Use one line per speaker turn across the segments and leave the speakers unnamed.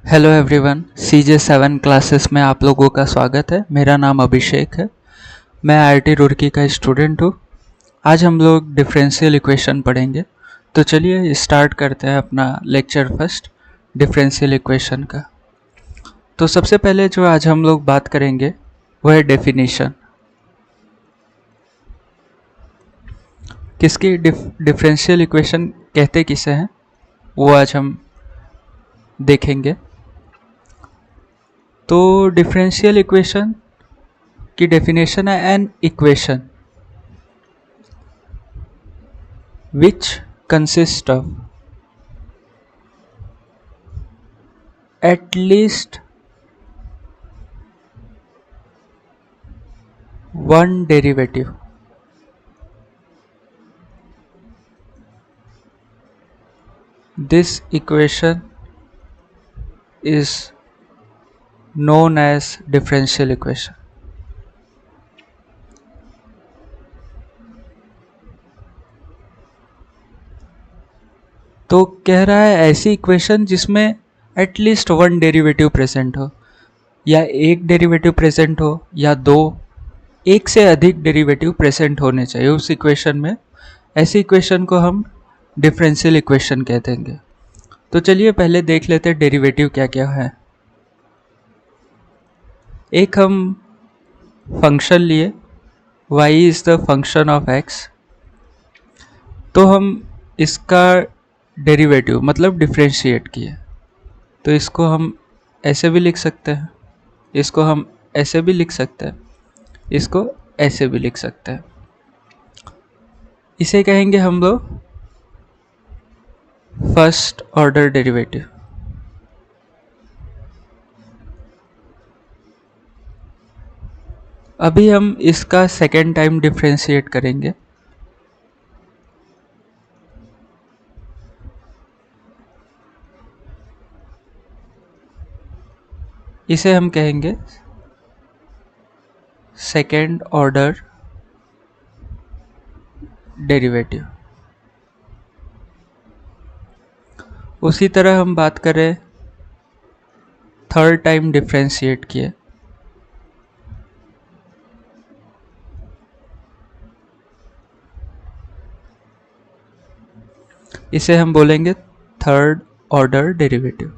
Hello everyone, CJ7 classes में आप लोगों का स्वागत है। मेरा नाम अभिषेक है। मैं IIT रुड़की का स्टूडेंट हूँ। आज हम लोग डिफरेंशियल इक्वेशन पढ़ेंगे। तो चलिए स्टार्ट करते हैं अपना लेक्चर फर्स्ट डिफरेंशियल इक्वेशन का। तो सबसे पहले जो आज हम लोग बात करेंगे वह है डेफिनेशन। किसकी डिफरेंशियल इक्वेशन कहते किसे हैं वो आज हम देखेंगे। तो डिफरेंशियल इक्वेशन की डेफिनेशन है an equation which consist of at least one derivative. This equation is known as differential equation. तो कह रहा है ऐसी इक्वेशन जिसमें एटलीस्ट वन डेरिवेटिव प्रेजेंट हो, या एक डेरिवेटिव प्रेजेंट हो, या दो, एक से अधिक डेरिवेटिव प्रेजेंट होने चाहिए उस इक्वेशन में। ऐसी इक्वेशन को हम डिफरेंशियल इक्वेशन कह देंगे। तो चलिए पहले देख लेते हैं डेरिवेटिव क्या क्या है। एक हम फंक्शन लिए y is the function of x, तो हम इसका डेरिवेटिव मतलब डिफरेंशिएट किए। तो इसको हम ऐसे भी लिख सकते हैं, इसको हम ऐसे भी लिख सकते हैं, इसको ऐसे भी लिख सकते हैं। इसे कहेंगे हम लोग फर्स्ट ऑर्डर डेरिवेटिव। अभी हम इसका सेकेंड टाइम डिफरेंशिएट करेंगे। इसे हम कहेंगे सेकेंड ऑर्डर डेरिवेटिव। उसी तरह हम बात करें थर्ड टाइम डिफरेंशिएट किए, इसे हम बोलेंगे थर्ड ऑर्डर डेरिवेटिव।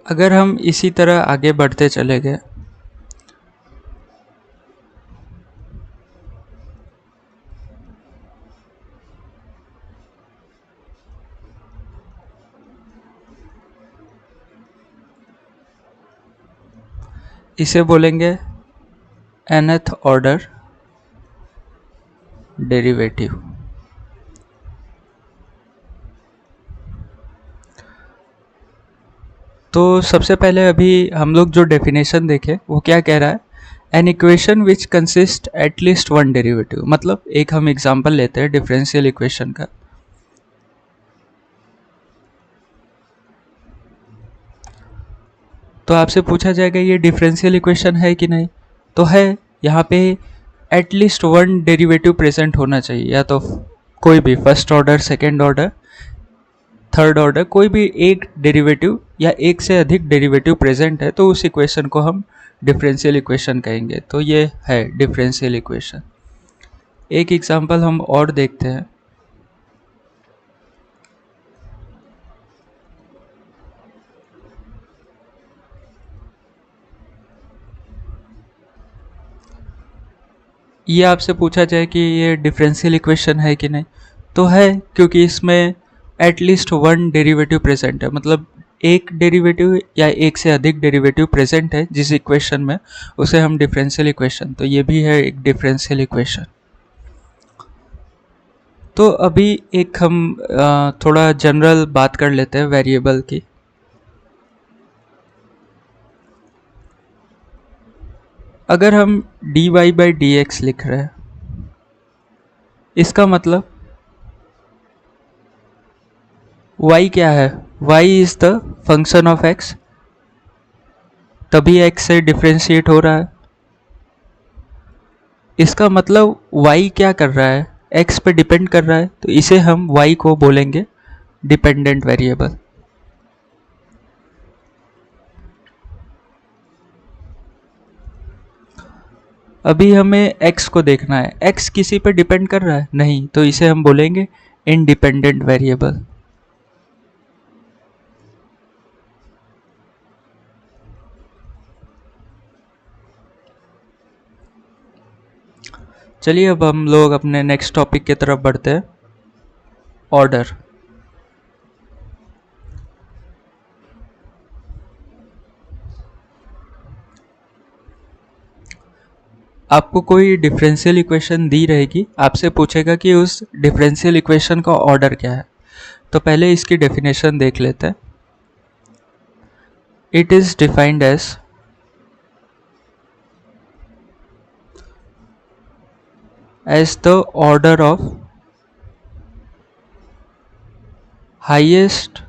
अगर हम इसी तरह आगे बढ़ते चले गए इसे बोलेंगे nth ऑर्डर डेरिवेटिव। तो सबसे पहले अभी हम लोग जो डेफिनेशन देखे वो क्या कह रहा है, an equation which consist at least one derivative. मतलब एक हम एग्जांपल लेते हैं डिफरेंशियल इक्वेशन का। तो आपसे पूछा जाएगा ये डिफरेंशियल इक्वेशन है कि नहीं, तो है। यहाँ पे एटलीस्ट वन डेरिवेटिव प्रेजेंट होना चाहिए, या तो कोई भी first order, second order, third order, कोई भी एक डेरिवेटिव या एक से अधिक डेरिवेटिव प्रेजेंट है तो उस इक्वेशन को हम डिफरेंशियल इक्वेशन कहेंगे। तो ये है डिफरेंशियल इक्वेशन। एक एग्जांपल हम और देखते हैं। ये आपसे पूछा जाए कि ये डिफरेंशियल इक्वेशन है कि नहीं, तो है, क्योंकि इसमें एटलीस्ट वन डेरिवेटिव प्रेजेंट है। मतलब एक डेरिवेटिव या एक से अधिक डेरिवेटिव प्रेजेंट है जिस इक्वेशन में, उसे हम डिफरेंशियल इक्वेशन। तो ये भी है एक डिफरेंशियल इक्वेशन। तो अभी एक हम थोड़ा जनरल बात कर लेते हैं वेरिएबल की। अगर हम dy/dx लिख रहे हैं, इसका मतलब y क्या है, y is the function of x, तभी x से डिफ्रेंशिएट हो रहा है। इसका मतलब y क्या कर रहा है, x पे डिपेंड कर रहा है, तो इसे हम y को बोलेंगे डिपेंडेंट वेरिएबल। अभी हमें x को देखना है, x किसी पे डिपेंड कर रहा है नहीं, तो इसे हम बोलेंगे इंडिपेंडेंट वेरिएबल। चलिए अब हम लोग अपने नेक्स्ट टॉपिक की तरफ बढ़ते हैं, ऑर्डर। आपको कोई डिफरेंशियल इक्वेशन दी रहेगी, आपसे पूछेगा कि उस डिफरेंशियल इक्वेशन का ऑर्डर क्या है। तो पहले इसकी डेफिनेशन देख लेते हैं। It is defined as the order of highest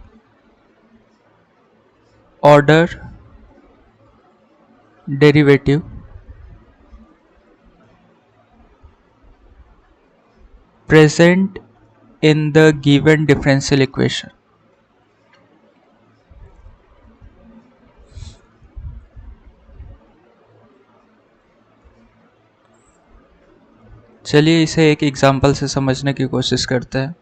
order derivative present in the given differential equation। चलिए इसे एक एग्जांपल से समझने की कोशिश करते हैं।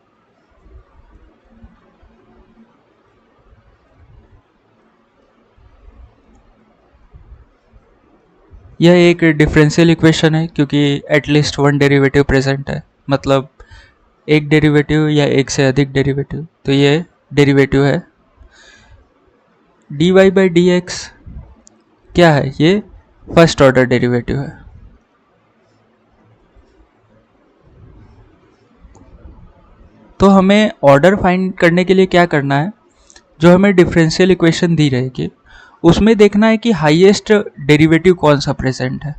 यह एक डिफरेंशियल इक्वेशन है क्योंकि एटलीस्ट वन डेरिवेटिव प्रेजेंट है, मतलब एक डेरिवेटिव या एक से अधिक डेरिवेटिव, तो ये डेरिवेटिव है। dy बाई डी एक्स क्या है, ये फर्स्ट ऑर्डर डेरिवेटिव है। तो हमें ऑर्डर फाइंड करने के लिए क्या करना है, जो हमें डिफरेंशियल इक्वेशन दी रहेगी उसमें देखना है कि हाईएस्ट डेरिवेटिव कौन सा प्रेजेंट है।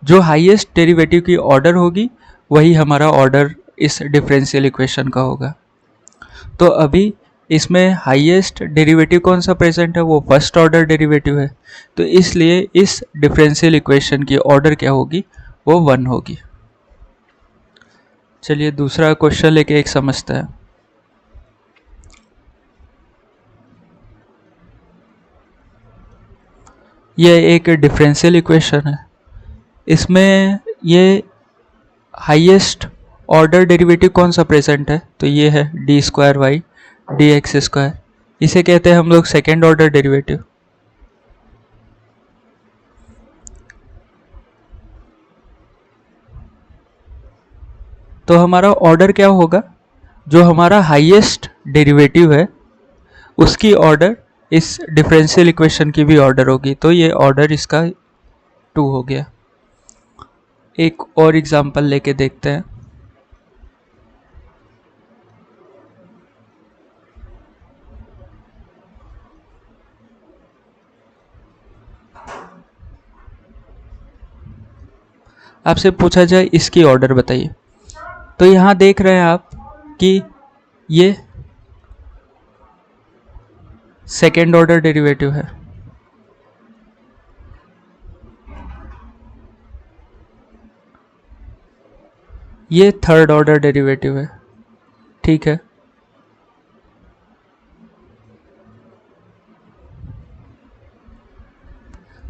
जो हाईएस्ट डेरिवेटिव की ऑर्डर होगी वही हमारा ऑर्डर इस डिफरेंशियल इक्वेशन का होगा। तो अभी इसमें हाईएस्ट डेरिवेटिव कौन सा प्रेजेंट है, वो फर्स्ट ऑर्डर डेरिवेटिव है, तो इसलिए इस डिफरेंशियल इक्वेशन की ऑर्डर क्या होगी, वो 1 होगी। चलिए दूसरा क्वेश्चन लेके एक समझते हैं। यह एक डिफरेंशियल इक्वेशन है, इसमें ये हाईएस्ट ऑर्डर डेरिवेटिव कौन सा प्रेजेंट है, तो ये है D square Y D X square, इसे कहते हैं हम लोग सेकेंड ऑर्डर डेरिवेटिव। तो हमारा ऑर्डर क्या होगा, जो हमारा हाईएस्ट डेरिवेटिव है उसकी ऑर्डर इस डिफरेंशियल इक्वेशन की भी ऑर्डर होगी, तो ये ऑर्डर इसका 2 हो गया। एक और एग्जांपल लेके देखते हैं। आपसे पूछा जाए इसकी ऑर्डर बताइए, तो यहाँ देख रहे हैं आप कि ये सेकेंड ऑर्डर डेरिवेटिव है, ये थर्ड ऑर्डर डेरिवेटिव है, ठीक है।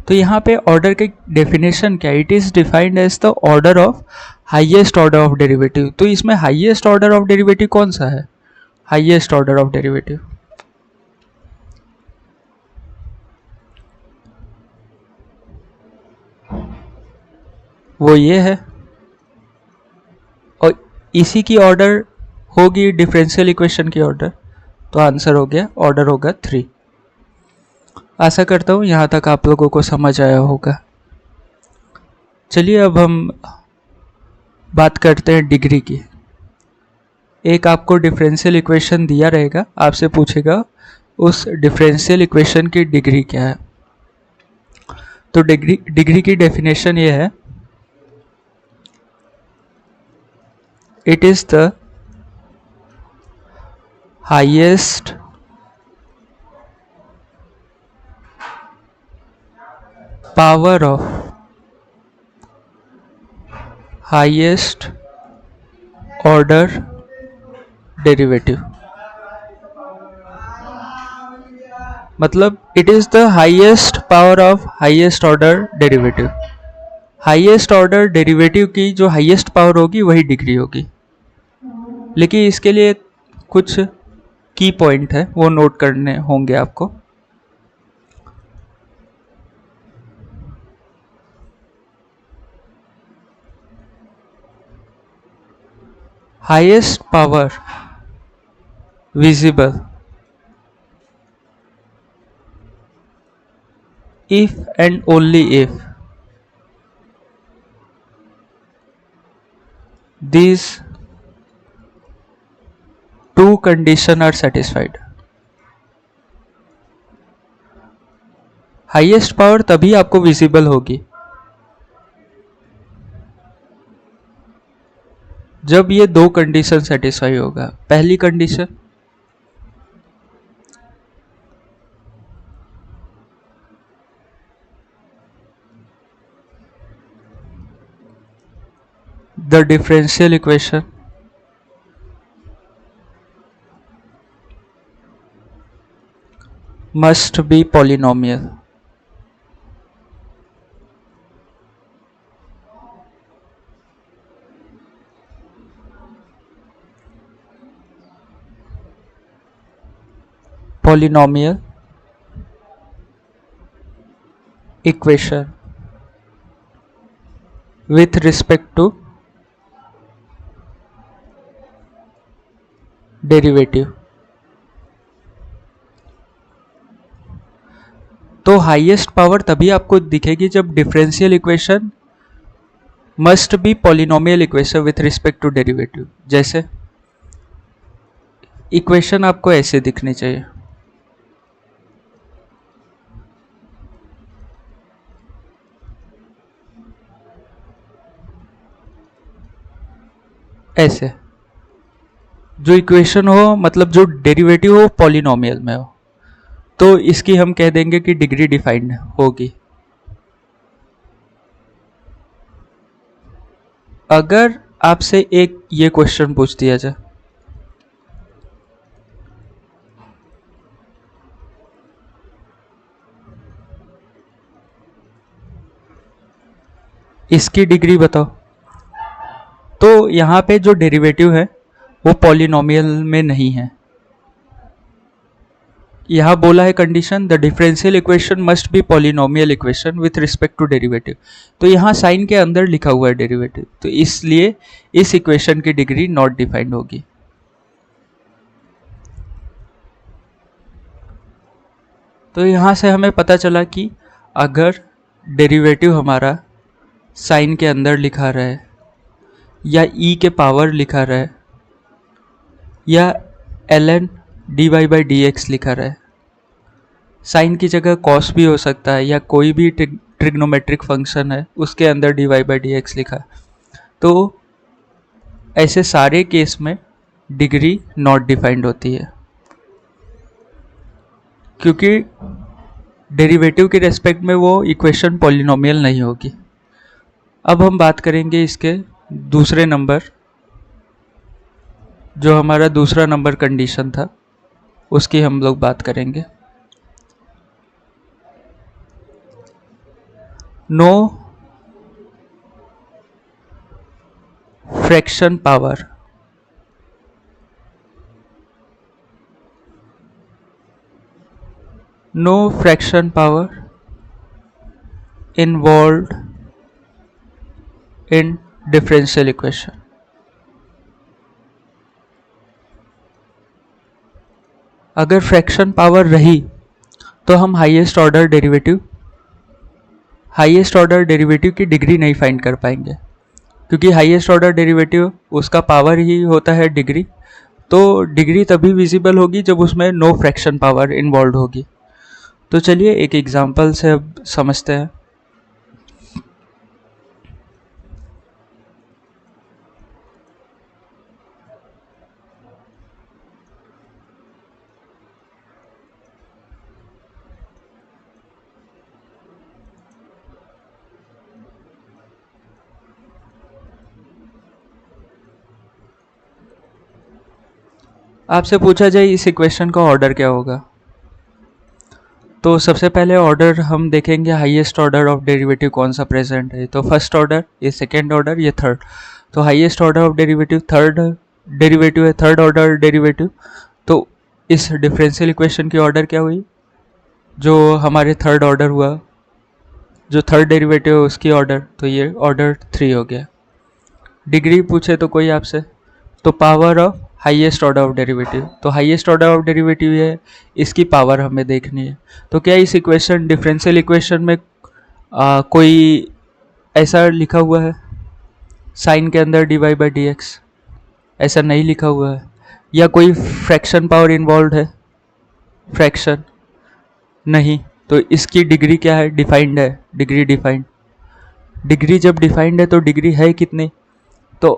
तो यहाँ पे ऑर्डर की डेफिनेशन क्या है, it is defined as the order of highest order of derivative. तो इसमें हाईएस्ट ऑर्डर ऑफ डेरिवेटिव कौन सा है, हाईएस्ट ऑर्डर ऑफ डेरिवेटिव वो ये है, और इसी की ऑर्डर होगी डिफरेंशियल इक्वेशन की ऑर्डर, तो आंसर हो गया, ऑर्डर होगा 3। आशा करता हूँ यहाँ तक आप लोगों को समझ आया होगा। चलिए अब हम बात करते हैं डिग्री की। एक आपको डिफरेंशियल इक्वेशन दिया रहेगा, आपसे पूछेगा उस डिफरेंशियल इक्वेशन की डिग्री क्या है। तो डिग्री की डेफिनेशन ये है, it is the highest power of highest order derivative, मतलब it is the highest power of highest order derivative. Highest order derivative की जो हाईएस्ट पावर होगी वही डिग्री होगी। लेकिन इसके लिए कुछ की पॉइंट है, वो नोट करने होंगे आपको। Highest power visible if and only if these two conditions are satisfied। Highest power तभी आपको विजिबल होगी जब ये दो कंडीशन सेटिस्फाई होगा। पहली condition, the differential equation must be polynomial। polynomial equation with respect to derivative। तो हाईएस्ट पावर तभी आपको दिखेगी जब differential equation must be polynomial equation with respect to derivative. जैसे इक्वेशन आपको ऐसे दिखनी चाहिए, ऐसे जो इक्वेशन हो, मतलब जो डेरिवेटिव हो पॉलिनोमियल में हो, तो इसकी हम कह देंगे कि डिग्री डिफाइंड होगी। अगर आपसे एक ये क्वेश्चन पूछ दिया जाए, इसकी डिग्री बताओ, तो यहाँ पे जो डेरिवेटिव है वो पॉलिनोमियल में नहीं है। यहाँ बोला है condition, the differential equation must be polynomial equation with respect to derivative. तो यहाँ साइन के अंदर लिखा हुआ है डेरिवेटिव, तो इसलिए इस इक्वेशन की डिग्री नॉट डिफाइंड होगी। तो यहाँ से हमें पता चला कि अगर डेरिवेटिव हमारा साइन के अंदर लिखा रहे, या ई के पावर लिखा रहे, या ln dy/dx लिखा रहे, साइन की जगह कॉस भी हो सकता है, या कोई भी ट्रिग्नोमेट्रिक फंक्शन है उसके अंदर dy/dx लिखा, तो ऐसे सारे केस में डिग्री नॉट डिफाइंड होती है, क्योंकि डेरिवेटिव के रेस्पेक्ट में वो इक्वेशन पॉलिनोमियल नहीं होगी। अब हम बात करेंगे इसके दूसरे नंबर, जो हमारा दूसरा नंबर कंडीशन था उसकी हम लोग बात करेंगे। No fraction power involved in differential equation। अगर फ्रैक्शन पावर रही तो हम हाईएस्ट ऑर्डर डेरिवेटिव की डिग्री नहीं फाइंड कर पाएंगे, क्योंकि हाईएस्ट ऑर्डर डेरिवेटिव उसका पावर ही होता है डिग्री। तो डिग्री तभी विजिबल होगी जब उसमें नो फ्रैक्शन पावर इन्वॉल्व होगी। तो चलिए एक एग्जांपल से अब समझते हैं। आपसे पूछा जाए इस इक्वेशन का ऑर्डर क्या होगा, तो सबसे पहले ऑर्डर हम देखेंगे हाईएस्ट ऑर्डर ऑफ डेरिवेटिव कौन सा प्रेजेंट है। तो फर्स्ट ऑर्डर, ये सेकेंड ऑर्डर, ये थर्ड। तो highest order of derivative third derivative है, थर्ड ऑर्डर डेरिवेटिव। तो इस डिफरेंशियल इक्वेशन की ऑर्डर क्या हुई, जो हमारे थर्ड ऑर्डर हुआ, जो थर्ड डेरिवेटिव है उसकी ऑर्डर, तो ये ऑर्डर 3 हो गया। डिग्री पूछे तो कोई आपसे, तो power of highest order of derivative, तो हाईएस्ट ऑर्डर ऑफ डेरिवेटिव है, इसकी पावर हमें देखनी है। तो क्या इस इक्वेशन डिफरेंशियल इक्वेशन में कोई ऐसा लिखा हुआ है साइन के अंदर dy बाई डी एक्स, ऐसा नहीं लिखा हुआ है, या कोई फ्रैक्शन पावर इन्वॉल्व है, फ्रैक्शन नहीं। तो इसकी डिग्री क्या है, डिफाइंड है, डिग्री डिफाइंड। डिग्री जब डिफाइंड है तो डिग्री है कितनी, तो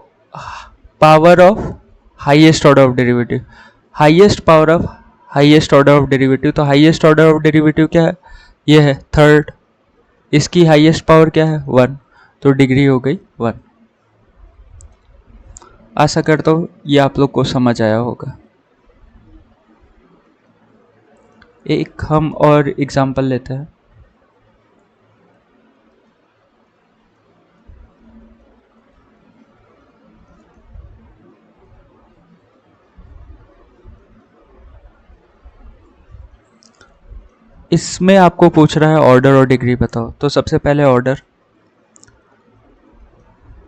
power of highest order of derivative, highest power of highest order of derivative. तो हाईएस्ट ऑर्डर ऑफ डेरिवेटिव क्या है, ये है थर्ड, इसकी हाईएस्ट पावर क्या है 1, तो डिग्री हो गई 1। आशा करता हूँ ये आप लोग को समझ आया होगा। एक हम और एग्जाम्पल लेते हैं। इसमें आपको पूछ रहा है ऑर्डर और डिग्री बताओ। तो सबसे पहले ऑर्डर,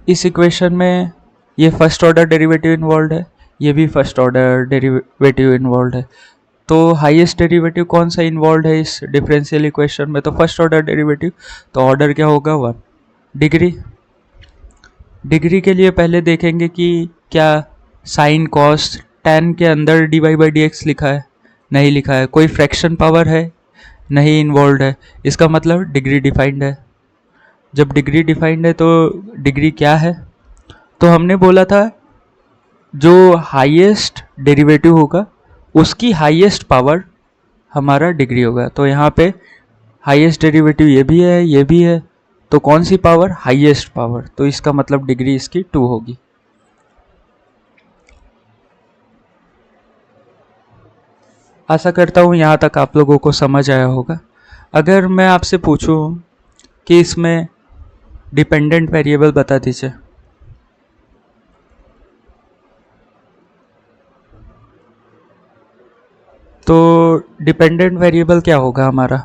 इस इक्वेशन में ये फर्स्ट ऑर्डर डेरिवेटिव इन्वॉल्व है, ये भी फर्स्ट ऑर्डर डेरिवेटिव इन्वॉल्व है। तो हाईएस्ट डेरिवेटिव कौन सा इन्वॉल्व है इस डिफरेंशियल इक्वेशन में, तो फर्स्ट ऑर्डर डेरिवेटिव। तो ऑर्डर क्या होगा 1। डिग्री, डिग्री के लिए पहले देखेंगे कि क्या साइन कॉस tan के अंदर dy बाई डी एक्स लिखा है, नहीं लिखा है। कोई फ्रैक्शन पावर है, नहीं इन्वॉल्व है, इसका मतलब डिग्री डिफाइंड है। जब डिग्री डिफाइंड है तो डिग्री क्या है, तो हमने बोला था जो हाईएस्ट डेरिवेटिव होगा उसकी हाईएस्ट पावर हमारा डिग्री होगा। तो यहाँ पे हाईएस्ट डेरिवेटिव ये भी है, ये भी है, तो कौन सी पावर, हाईएस्ट पावर, तो इसका मतलब डिग्री इसकी 2 होगी। आशा करता हूँ यहाँ तक आप लोगों को समझ आया होगा। अगर मैं आपसे पूछूं कि इसमें डिपेंडेंट वेरिएबल बता दीजिए, तो डिपेंडेंट वेरिएबल क्या होगा हमारा,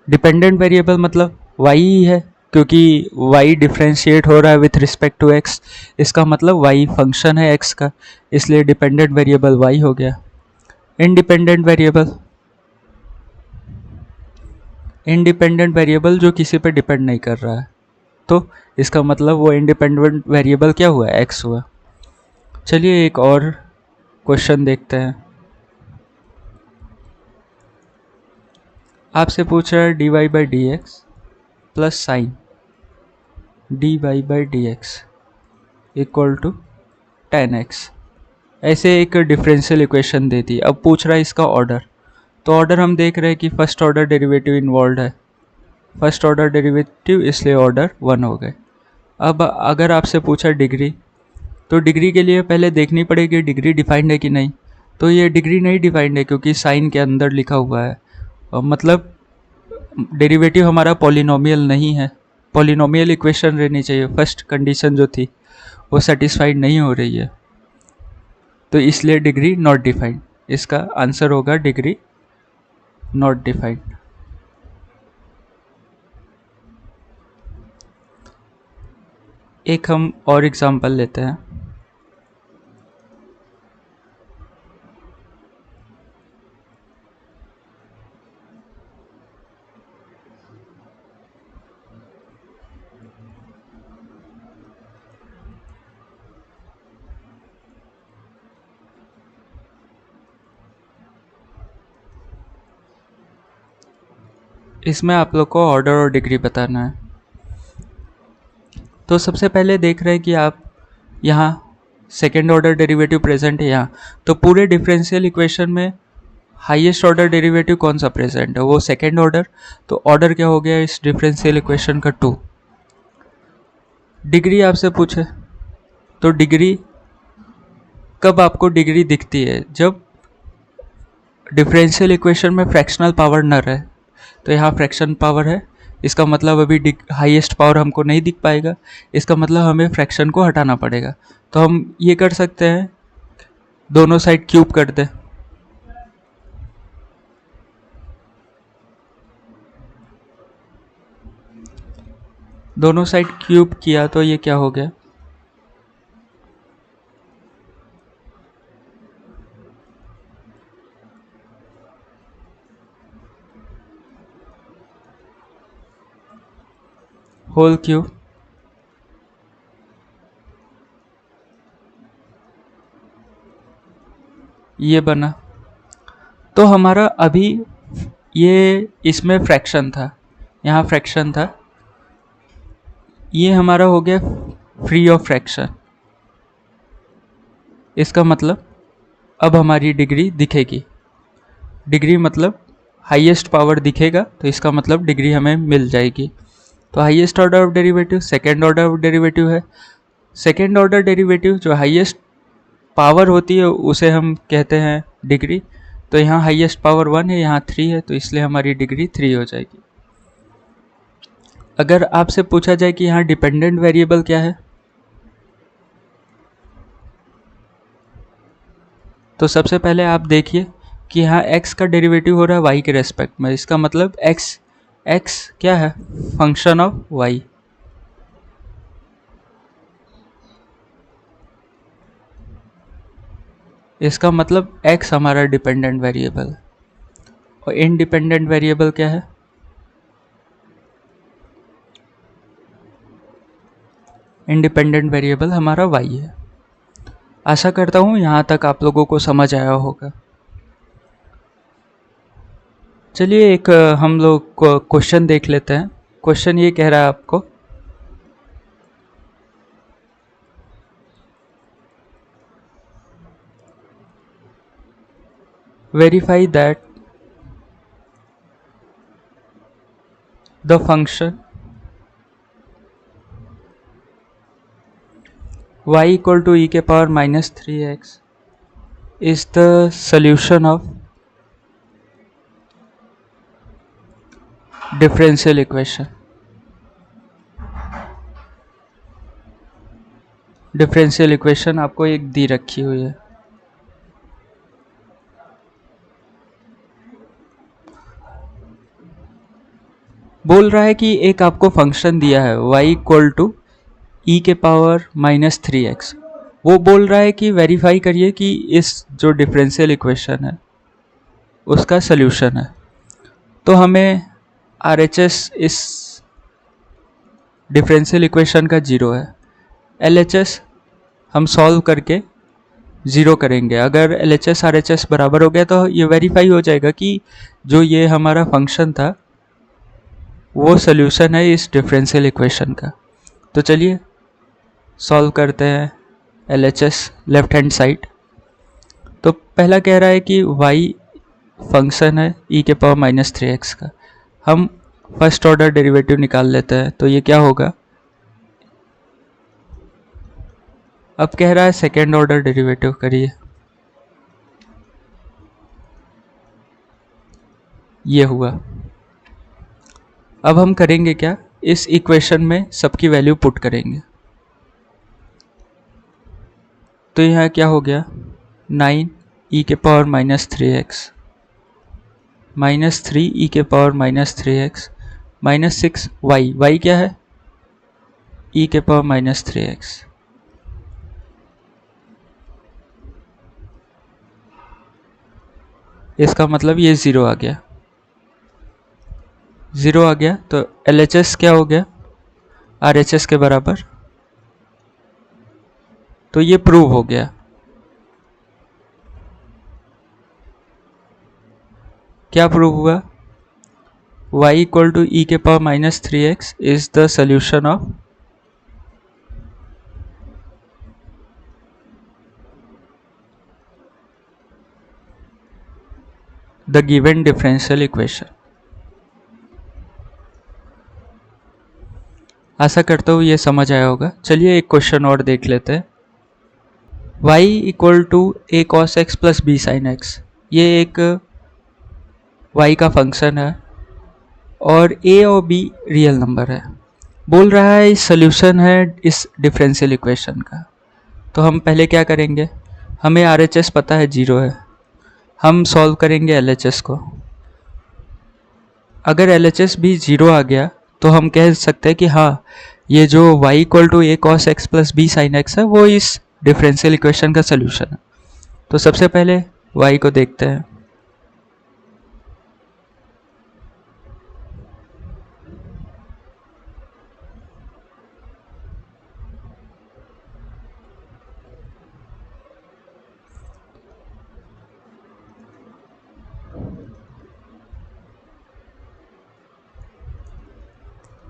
डिपेंडेंट वेरिएबल मतलब y ही है, क्योंकि y डिफ्रेंशिएट हो रहा है विथ रिस्पेक्ट टू x, इसका मतलब y फंक्शन है x का, इसलिए डिपेंडेंट वेरिएबल y हो गया। इंडिपेंडेंट वेरिएबल, इंडिपेंडेंट वेरिएबल जो किसी पे डिपेंड नहीं कर रहा है, तो इसका मतलब वो इंडिपेंडेंट वेरिएबल क्या हुआ, x हुआ। चलिए एक और क्वेश्चन देखते हैं। आपसे पूछ रहा है dy by D X plus sine dy by D X equal to tan x, ऐसे एक डिफरेंशियल इक्वेशन दे दी। अब पूछ रहा है इसका ऑर्डर, तो ऑर्डर हम देख रहे हैं कि फर्स्ट ऑर्डर डेरिवेटिव इन्वॉल्व है, फर्स्ट ऑर्डर डेरिवेटिव, इसलिए ऑर्डर 1 हो गए। अब अगर आपसे पूछा डिग्री, तो डिग्री के लिए पहले देखनी पड़ेगी डिग्री डिफाइंड है कि नहीं। तो ये डिग्री नहीं डिफाइंड है क्योंकि साइन के अंदर लिखा हुआ है, मतलब डेरिवेटिव हमारा पॉलिनोमियल नहीं है। पॉलिनोमियल इक्वेशन रहनी चाहिए, फर्स्ट कंडीशन जो थी वो सेटिस्फाइड नहीं हो रही है, तो इसलिए डिग्री नॉट डिफाइंड। इसका आंसर होगा डिग्री नॉट डिफाइंड। एक हम और एग्जांपल लेते हैं। इसमें आप लोग को ऑर्डर और डिग्री बताना है। तो सबसे पहले देख रहे हैं कि आप यहाँ सेकेंड ऑर्डर डेरिवेटिव प्रेजेंट है यहाँ, तो पूरे डिफरेंशियल इक्वेशन में हाईएस्ट ऑर्डर डेरिवेटिव कौन सा प्रेजेंट है, वो सेकेंड ऑर्डर। तो ऑर्डर क्या हो गया इस डिफरेंशियल इक्वेशन का 2। डिग्री आपसे पूछे, तो डिग्री कब आपको डिग्री दिखती है? जब डिफरेंशियल इक्वेशन में फ्रैक्शनल पावर न रहे। तो यहाँ फ्रैक्शन पावर है, इसका मतलब अभी हाईएस्ट पावर हमको नहीं दिख पाएगा, इसका मतलब हमें फ्रैक्शन को हटाना पड़ेगा। तो हम ये कर सकते हैं, दोनों साइड क्यूब कर दें। दोनों साइड क्यूब किया तो ये क्या हो गया, होल क्यूब। ये बना। तो हमारा अभी ये इसमें फ्रैक्शन था, यहाँ फ्रैक्शन था, ये हमारा हो गया फ्री ऑफ फ्रैक्शन। इसका मतलब अब हमारी डिग्री दिखेगी। डिग्री मतलब हाईएस्ट पावर दिखेगा, तो इसका मतलब डिग्री हमें मिल जाएगी। तो highest order of derivative second order of derivative है। सेकेंड ऑर्डर डेरिवेटिव जो हाईएस्ट पावर होती है उसे हम कहते हैं डिग्री। तो यहाँ हाईएस्ट पावर 1 है, यहाँ 3 है, तो इसलिए हमारी डिग्री 3 हो जाएगी। अगर आपसे पूछा जाए कि यहाँ डिपेंडेंट वेरिएबल क्या है, तो सबसे पहले आप देखिए कि यहाँ x का डेरिवेटिव हो रहा है y के रेस्पेक्ट में। इसका मतलब x क्या है, फंक्शन ऑफ y। इसका मतलब x हमारा डिपेंडेंट वेरिएबल, और इनडिपेंडेंट वेरिएबल क्या है, इंडिपेंडेंट वेरिएबल हमारा y है। आशा करता हूँ यहाँ तक आप लोगों को समझ आया होगा। चलिए एक हम लोग क्वेश्चन देख लेते हैं। क्वेश्चन ये कह रहा है आपको, verify that the function y equal to e के power -3x is the solution of differential equation. Differential equation आपको एक दी रखी हुई है। बोल रहा है कि एक आपको फंक्शन दिया है y इक्वल टू e के पावर -3x। वो बोल रहा है कि वेरीफाई करिए कि इस जो डिफरेंशियल इक्वेशन है उसका सल्यूशन है। तो हमें RHS इस डिफरेंशियल इक्वेशन का 0 है। LHS हम सॉल्व करके 0 करेंगे। अगर LHS RHS बराबर हो गया तो ये वेरीफाई हो जाएगा कि जो ये हमारा फंक्शन था वो सल्यूशन है इस डिफरेंशियल इक्वेशन का। तो चलिए सॉल्व करते हैं LHS लेफ्ट हैंड साइड। तो पहला कह रहा है कि y फंक्शन है e के पावर -3x का। हम फर्स्ट ऑर्डर डेरिवेटिव निकाल लेते हैं। तो ये क्या होगा, अब कह रहा है सेकेंड ऑर्डर डेरिवेटिव करिए। ये हुआ। अब हम करेंगे क्या, इस इक्वेशन में सबकी वैल्यू पुट करेंगे। तो यहाँ क्या हो गया, 9 e के पावर -3x -3 e के पावर -3x -6 y क्या है, e के पावर -3x। इसका मतलब ये 0 आ गया। 0 आ गया तो LHS क्या हो गया, RHS के बराबर। तो ये प्रूव हो गया। क्या प्रूव हुआ, y इक्वल टू e के power -3x is the solution of the given differential equation. आशा करता हूँ ये समझ आया होगा। चलिए एक क्वेश्चन और देख लेते हैं। y equal to a cos x plus b sin x, ये एक y का फंक्शन है और a और b रियल नंबर है। बोल रहा है इस सोल्यूशन है इस डिफरेंशियल इक्वेशन का। तो हम पहले क्या करेंगे, हमें RHS पता है 0 है, हम सॉल्व करेंगे LHS को। अगर LHS भी 0 आ गया तो हम कह सकते हैं कि हाँ, ये जो y equal to a cos x plus b sin x है वो इस डिफरेंशियल इक्वेशन का सोल्यूशन है। तो सबसे पहले y को देखते हैं।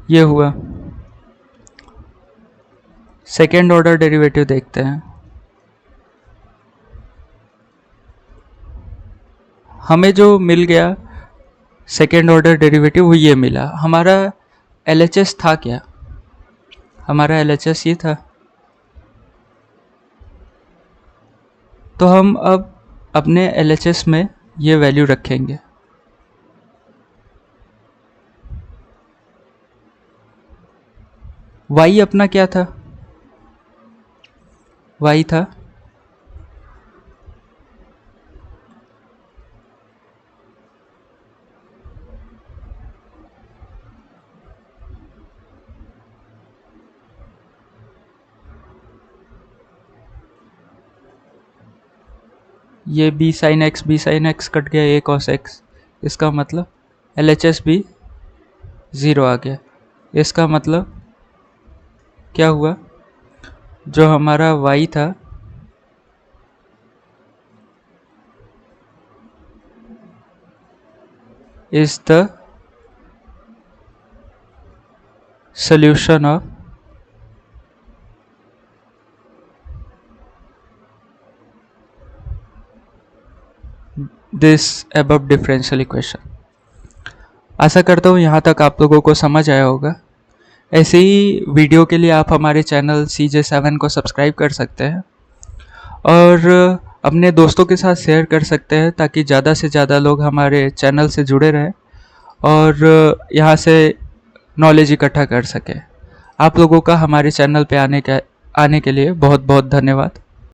ये हुआ। सेकेंड ऑर्डर डेरिवेटिव देखते हैं। हमें जो मिल गया सेकेंड ऑर्डर डेरिवेटिव वो ये मिला। हमारा LHS था क्या, हमारा LHS ये था। तो हम अब अपने LHS में ये वैल्यू रखेंगे। y अपना क्या था, y था ये b sin x कट गया a cos x, इसका मतलब LHS भी 0 आ गया। इसका मतलब क्या हुआ, जो हमारा y था is the solution of this above differential equation। आशा करता हूँ यहाँ तक आप लोगों को समझ आया होगा। ऐसे ही वीडियो के लिए आप हमारे चैनल CJ7 को सब्सक्राइब कर सकते हैं और अपने दोस्तों के साथ शेयर कर सकते हैं ताकि ज़्यादा से ज़्यादा लोग हमारे चैनल से जुड़े रहें और यहाँ से नॉलेज इकट्ठा कर सकें। आप लोगों का हमारे चैनल पे आने के लिए बहुत बहुत धन्यवाद।